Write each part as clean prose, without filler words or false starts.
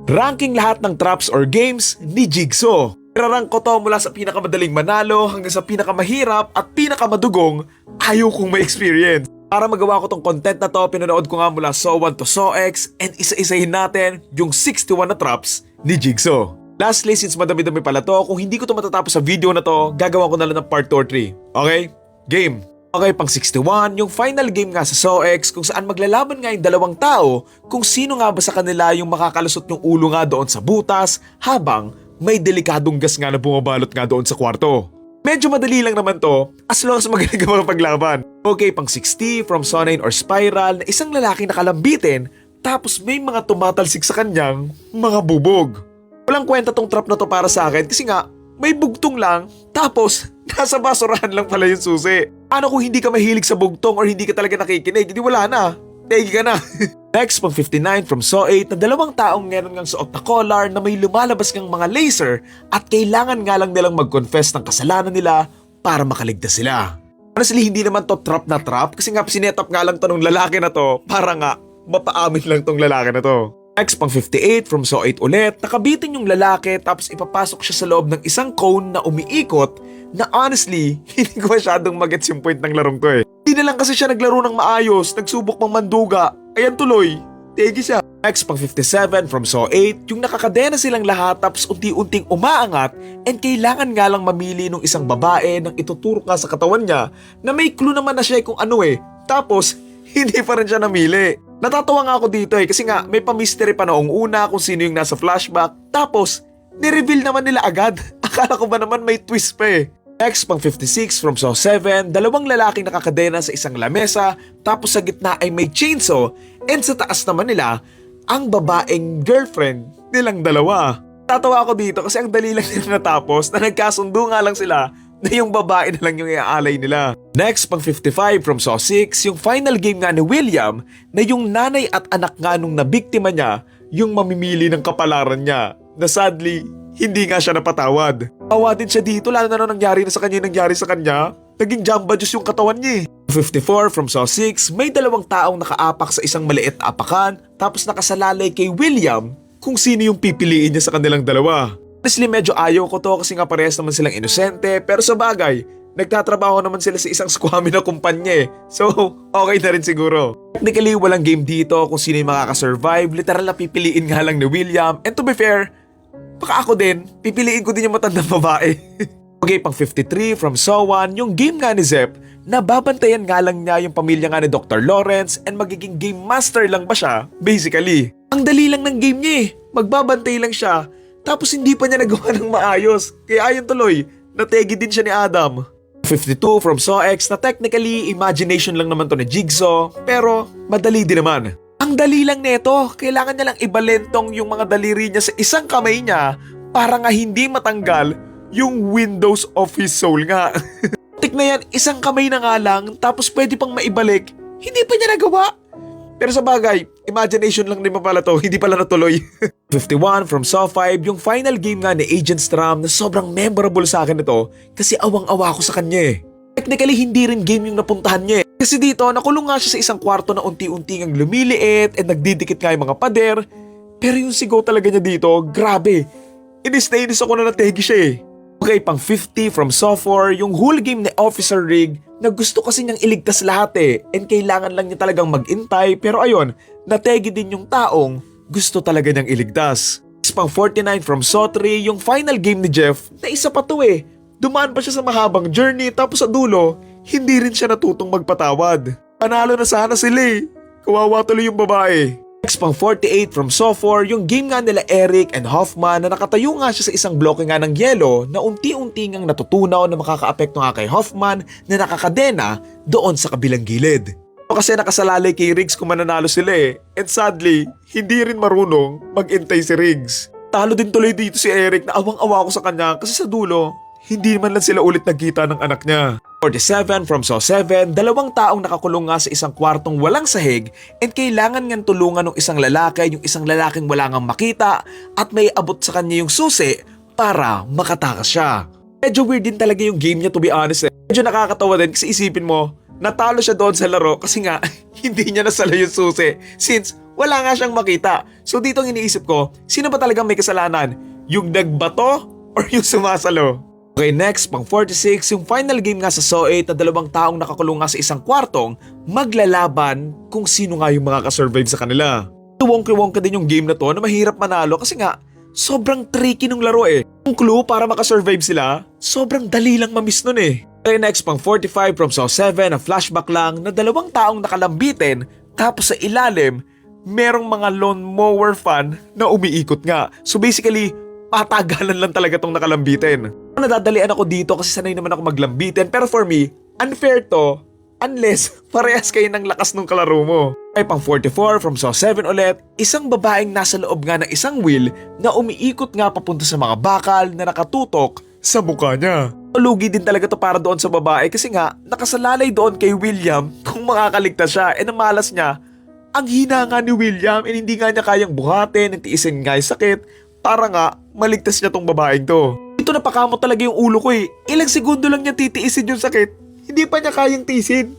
Ranking lahat ng traps or games ni Jigsaw. Rank ko to mula sa pinakamadaling manalo hanggang sa pinakamahirap at pinakamadugong ayaw kong ma-experience. Para magawa ko tong content na to, pinanood ko nga mula SAW 1 to SAW X and isa-isahin natin yung 61 na traps ni Jigsaw. Lastly, since madami-dami pala to, kung hindi ko to matatapos sa video na to, gagawa ko na lang ng part 2 or 3. Okay? Game! Okay, pang 61, yung final game nga sa SAW X kung saan maglalaban nga yung dalawang tao kung sino nga ba sa kanila yung makakalusot yung ulo nga doon sa butas habang may delikadong gas nga na bumabalot nga doon sa kwarto. Medyo madali lang naman to as long as magaling ka makapaglaban. Okay, pang 60 from SAW 9 or Spiral na isang lalaki nakalambitin tapos may mga tumatalsik sa kanyang mga bubog. Walang kwenta tong trap na to para sa akin kasi nga may bugtong lang tapos nasa basurahan lang pala yung susi. Ano kung hindi ka mahilig sa bugtong or hindi ka talaga nakikinig? Hindi wala na. Tegi ka na. Next, pang 59 from SAW 8 na dalawang taong meron ngang suot na collar na may lumalabas ngang mga laser at kailangan nga lang nilang mag-confess ng kasalanan nila para makaligtas sila. Honestly, hindi naman to trap na trap kasi nga sinetap nga lang to ng lalaki na to para nga mapaamin lang tong lalaki na to. Next, pang 58 from SAW 8 ulit, nakabitin yung lalaki tapos ipapasok siya sa loob ng isang cone na umiikot na honestly, hindi ko masyadong magets yung point ng larong to eh. Hindi na lang kasi siya naglaro ng maayos, nagsubok pang manduga. Ayan tuloy, tegi siya. Next, pang 57 from SAW 8, yung nakakadena silang lahat tapos unti-unting umaangat and kailangan nga lang mamili ng isang babae nang ituturo nga sa katawan niya na may clue naman na siya kung ano eh. Tapos, hindi pa rin siya namili. Natatawa nga ako dito eh kasi nga may pa-mystery pa noong una kung sino yung nasa flashback. Tapos, ni-reveal naman nila agad. Akala ko ba naman may twist pa eh. Next, pang 56 from SAW 7, dalawang lalaking nakakadena sa isang lamesa tapos sa gitna ay may chainsaw and sa taas naman nila ang babaeng girlfriend nilang dalawa. Tatawa ako dito kasi ang dali lang nila natapos na nagkasundo nga lang sila na yung babae na lang yung iaalay nila. Next, pang 55 from SAW 6, yung final game nga ni William na yung nanay at anak nga nung nabiktima niya yung mamimili ng kapalaran niya na sadly, hindi nga siya napatawad. Awa din siya dito lalo na nangyari na sa kanya. Naging jamba juice yung katawan niya eh. 54 from SAW 6, may dalawang taong nakaapak sa isang maliit na apakan tapos nakasalalay kay William kung sino yung pipiliin niya sa kanilang dalawa. Honestly, medyo ayaw ko to kasi nga parehas naman silang inosente pero sa bagay, nagtatrabaho naman sila sa isang squammy na kumpanya eh. So, okay na rin siguro. Technically, walang game dito kung sino yung makakasurvive. Literal na pipiliin nga lang ni William and to be fair, baka ako din, pipiliin ko din yung matandang babae. Okay, pang 53 from SAW 1, yung game nga ni Zep, na babantayan nga lang niya yung pamilya nga ni Dr. Lawrence and magiging game master lang ba siya, basically. Ang dali lang ng game niya eh, magbabantay lang siya, tapos hindi pa niya nagawa ng maayos, kaya ayun tuloy, nategi din siya ni Adam. 52 from SAW X na technically imagination lang naman to ni Jigsaw, pero madali din naman. Ang dali lang nito, kailangan niya lang ibalentong yung mga daliri niya sa isang kamay niya para nga hindi matanggal yung windows of his soul nga. Tik na yan, isang kamay na nga lang tapos pwede pang maibalik, hindi pa niya nagawa. Pero sa bagay, imagination lang din pala to, hindi pala natuloy. 51 from SAW 5, yung final game nga ni Agent Stram na sobrang memorable sa akin ito kasi awang-awa ko sa kanya eh. Technically, hindi rin game yung napuntahan niya eh. Kasi dito, nakulong nga siya sa isang kwarto na unti-unti ngang lumiliit at nagdidikit nga yung mga pader. Pero yung sigaw talaga niya dito, grabe. Inis ako na nategi siya eh. Okay, pang 50 from SAW 4, yung whole game ni Officer Rig na gusto kasi niyang iligtas lahat eh. And kailangan lang niya talagang mag-intay pero ayun, nategi din yung taong gusto talaga niyang iligtas. Pang 49 from SAW 3, yung final game ni Jeff na isa pa to eh. Dumaan pa siya sa mahabang journey tapos sa dulo, hindi rin siya natutong magpatawad. Panalo na sana sila eh. Kawawa tuloy yung babae. Next pang 48 from SAW 4, yung game nga nila Eric and Hoffman na nakatayo nga siya sa isang bloke nga ng yelo na unti-unti ngang natutunaw na makakaapekto nga kay Hoffman na nakakadena doon sa kabilang gilid. Kasi nakasalalay kay Riggs kung mananalo sila eh. And sadly, hindi rin marunong mag-intay si Riggs. Talo din tuloy dito si Eric na awang-awa ko sa kanya kasi sa dulo, hindi man lang sila ulit nagkita ng anak niya. 47 from SAW 7, dalawang taong nakakulong nga sa isang kwartong walang sahig and kailangan ngang tulungan ng isang lalaki yung isang lalaking wala ngang makita at may abot sa kanya yung susi para makatakas siya. Medyo weird din talaga yung game niya to be honest eh. Medyo nakakatawa din kasi isipin mo, natalo siya doon sa laro kasi nga hindi niya nasala yung susi since Wala nga siyang makita. So dito ang iniisip ko, sino ba talagang may kasalanan? Yung nagbato or yung sumasalo? Okay, next, pang 46, yung final game nga sa SO8 na dalawang taong nakakulong nga sa isang kwartong maglalaban kung sino nga yung makakasurvive sa kanila. Wongka din yung game na to na mahirap manalo kasi nga sobrang tricky nung laro eh. Yung clue para makasurvive sila, sobrang dali lang mamiss nun eh. Okay, next, pang 45 from SO7 na flashback lang na dalawang taong nakalambitin tapos sa ilalim, merong mga lawn mower fan na umiikot nga. So basically, patagalan lang talaga tong nakalambitin. Nadadalian ako dito kasi sanay naman ako maglambitin pero for me, unfair to unless parehas kayo ng lakas ng kalaro mo. Ay pang 44 from SO7 ulit, isang babaeng nasa loob nga ng isang wheel na umiikot nga papunta sa mga bakal na nakatutok sa mukha niya. Lugi din talaga to para doon sa babae kasi nga nakasalalay doon kay William kung makakaligtas siya. Na malas niya, ang hina nga ni William hindi nga niya kayang buhatin, tiisin nga yung sakit para nga maligtas niya tong babaeng to. Ito napakamot talaga yung ulo ko eh. Ilang segundo lang niya titiisin yung sakit, hindi pa niya kayang tiisin.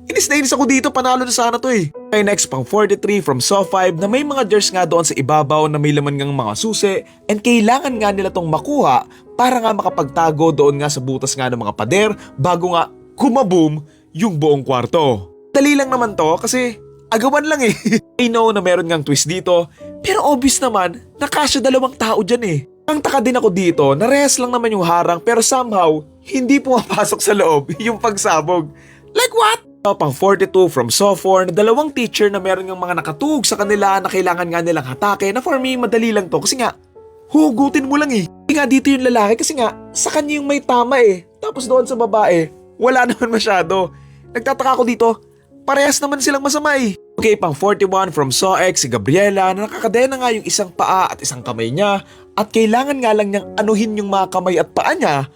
Inis na inis ako dito, panalo na sana to eh. Okay, next pang 43 from SO5 na may mga jars nga doon sa ibabaw na may laman ngang mga susi and kailangan nga nila tong makuha para nga makapagtago doon nga sa butas nga ng mga pader bago nga kumaboom yung buong kwarto. Dali lang naman to kasi agawan lang eh. I know na meron ngang twist dito pero obvious naman na kasya dalawang tao dyan eh. Ang taka din ako dito na rehas lang naman yung harang pero somehow hindi pumapasok sa loob yung pagsabog. Like what? Pang 42 from SO4 na dalawang teacher na meron ng mga nakatug sa kanila na kailangan nga nilang hatake na for me madali lang to kasi nga hugutin mo lang eh. Hindi nga dito yung lalaki kasi nga sa kanya yung may tama eh. Tapos doon sa babae wala naman masyado. Nagtataka ako dito, parehas naman silang masama eh. Okay, pang 41 from SO-X si Gabriela na nakakadena nga yung isang paa at isang kamay niya at kailangan nga lang niyang anuhin yung mga kamay at paa niya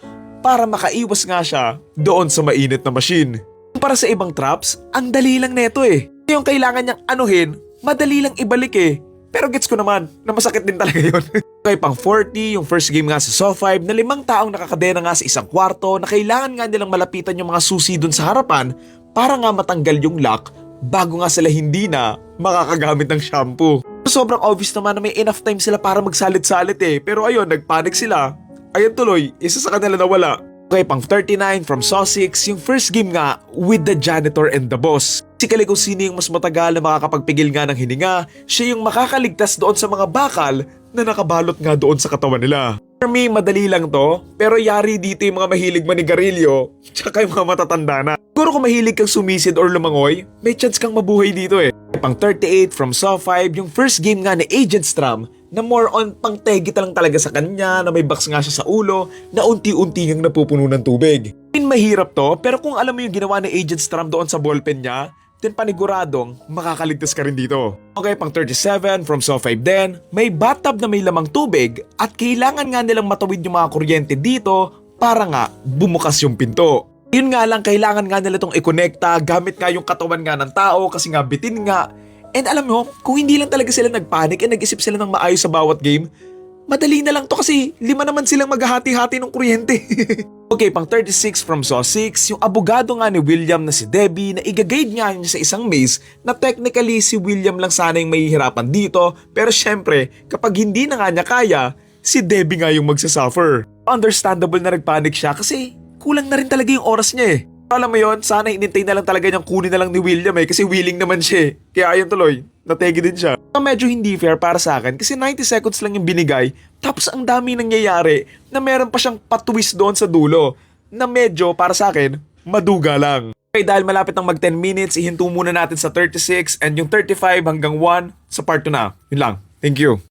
para makaiwas nga siya doon sa mainit na machine. Para sa ibang traps, ang dali lang neto eh. Yung kailangan niyang anuhin, madali lang ibalik eh. Pero gets ko naman na masakit din talaga yun. Okay, pang 40, yung first game nga sa SO5 na 5 taong nakakadena nga sa isang kwarto na kailangan nga nilang malapitan yung mga susi dun sa harapan para nga matanggal yung lock bago nga sila hindi na makakagamit ng shampoo. Sobrang obvious naman na may enough time sila para magsalit-salit eh. Pero ayun, nagpanic sila. Ayun tuloy, isa sa kanila nawala. Okay, pang 39 from SO6, yung first game nga with the janitor and the boss. Basically kung sino yung mas matagal na makakapagpigil nga ng hininga, siya yung makakaligtas doon sa mga bakal na nakabalot nga doon sa katawan nila. For me, madali lang to, pero yari dito yung mga mahilig manigarilyo, tsaka yung mga matatanda na. Siguro kung mahilig kang sumisid or lumangoy, may chance kang mabuhay dito eh. Pang 38 from SO5, yung first game nga ni Agent Stram, na more on pang tegita lang talaga sa kanya, na may box nga siya sa ulo, na unti-unti ngang napupuno ng tubig. Mahirap to, pero kung alam mo yung ginawa ni Agent Stram doon sa ballpen niya, then paniguradong makakaligtas ka rin dito. Okay, pang 37 from SO5 din, may bathtub na may lamang tubig at kailangan nga nilang matawid yung mga kuryente dito para nga bumukas yung pinto. Yun nga lang, kailangan nga nila itong i-connecta gamit nga yung katawan nga ng tao kasi nga bitin nga. And alam mo, kung hindi lang talaga sila nagpanik at nag-isip sila ng maayos sa bawat game, madali na lang to kasi 5 naman silang maghahati-hati ng kuryente. Okay, pang 36 from SO6, yung abogado nga ni William na si Debbie na i-guide nga niya sa isang maze na technically si William lang sana yung mahihirapan dito pero syempre kapag hindi na nga niya kaya, si Debbie nga yung magsasuffer. Understandable na nagpanik siya kasi kulang na rin talaga yung oras niya eh. Alam mo yon, sana inintay na lang talaga niyang kunin na lang ni William eh kasi willing naman siya eh. Kaya ayun tuloy, nategi din siya. Medyo hindi fair para sa akin kasi 90 seconds lang yung binigay tapos ang dami nangyayari na meron pa siyang patwist doon sa dulo na medyo para sa akin maduga lang. Okay, dahil malapit ng mag 10 minutes, ihinto muna natin sa 36 and yung 35 hanggang 1 sa part 2 na. Yun lang. Thank you.